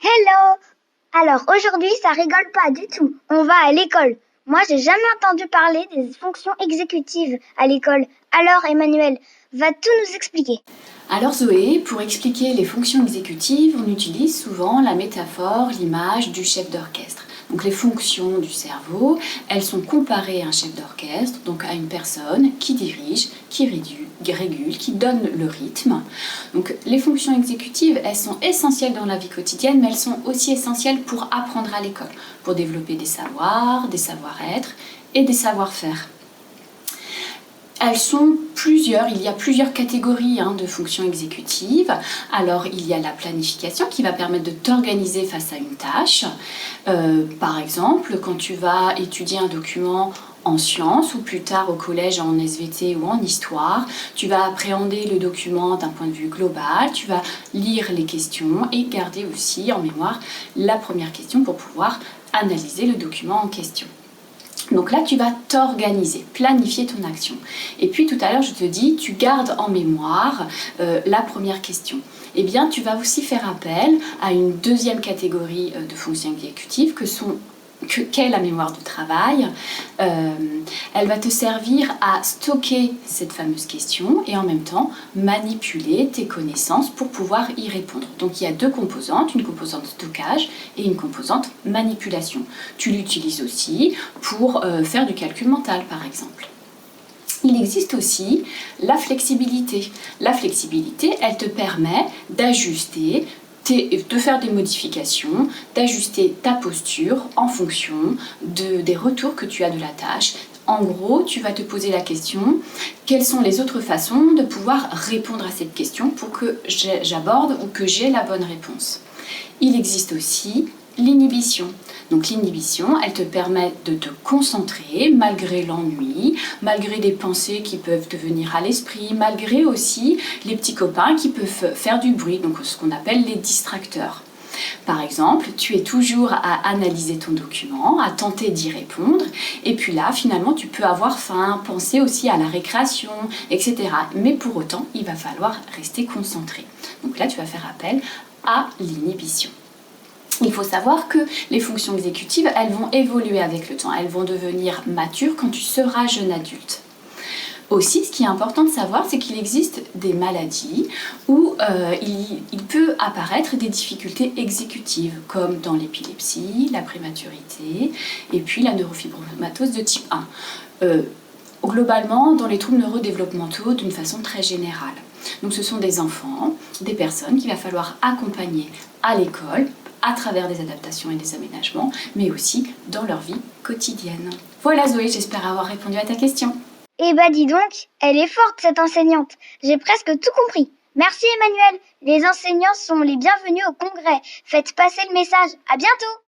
Hello! Alors aujourd'hui, ça rigole pas du tout. On va à l'école. Moi, j'ai jamais entendu parler des fonctions exécutives à l'école. Alors Emmanuel, va tout nous expliquer. Alors Zoé, pour expliquer les fonctions exécutives, on utilise souvent la métaphore, l'image du chef d'orchestre. Donc les fonctions du cerveau, elles sont comparées à un chef d'orchestre, donc à une personne qui dirige, qui régule, qui donne le rythme. Donc les fonctions exécutives, elles sont essentielles dans la vie quotidienne, mais elles sont aussi essentielles pour apprendre à l'école, pour développer des savoirs, des savoir-être et des savoir-faire. Elles sont plusieurs, il y a plusieurs catégories de fonctions exécutives. Alors il y a la planification qui va permettre de t'organiser face à une tâche. Par exemple, quand tu vas étudier un document en sciences ou plus tard au collège en SVT ou en histoire, tu vas appréhender le document d'un point de vue global, tu vas lire les questions et garder aussi en mémoire la première question pour pouvoir analyser le document en question. Donc là, tu vas t'organiser, planifier ton action. Et puis tout à l'heure, je te dis, tu gardes en mémoire la première question. Eh bien, tu vas aussi faire appel à une deuxième catégorie de fonctions exécutives qu'est la mémoire du travail. Elle va te servir à stocker cette fameuse question et en même temps manipuler tes connaissances pour pouvoir y répondre. Donc il y a deux composantes, une composante stockage et une composante manipulation. Tu l'utilises aussi pour faire du calcul mental par exemple. Il existe aussi la flexibilité. La flexibilité, elle te permet d'ajuster, de faire des modifications, d'ajuster ta posture en fonction des retours que tu as de la tâche. En gros, tu vas te poser la question, quelles sont les autres façons de pouvoir répondre à cette question pour que j'aborde ou que j'ai la bonne réponse. Il existe aussi l'inhibition. Donc l'inhibition, elle te permet de te concentrer malgré l'ennui, malgré des pensées qui peuvent te venir à l'esprit, malgré aussi les petits copains qui peuvent faire du bruit, donc ce qu'on appelle les distracteurs. Par exemple, tu es toujours à analyser ton document, à tenter d'y répondre, et puis là, finalement, tu peux avoir faim, penser aussi à la récréation, etc. Mais pour autant, il va falloir rester concentré. Donc là, tu vas faire appel à l'inhibition. Il faut savoir que les fonctions exécutives, elles vont évoluer avec le temps. Elles vont devenir matures quand tu seras jeune adulte. Aussi, ce qui est important de savoir, c'est qu'il existe des maladies où il peut apparaître des difficultés exécutives, comme dans l'épilepsie, la prématurité et puis la neurofibromatose de type 1. Globalement, dans les troubles neurodéveloppementaux d'une façon très générale. Donc ce sont des enfants, des personnes qu'il va falloir accompagner à l'école, à travers des adaptations et des aménagements, mais aussi dans leur vie quotidienne. Voilà Zoé, j'espère avoir répondu à ta question. Eh bah dis donc, elle est forte cette enseignante. J'ai presque tout compris. Merci Emmanuel. Les enseignants sont les bienvenus au congrès. Faites passer le message. À bientôt!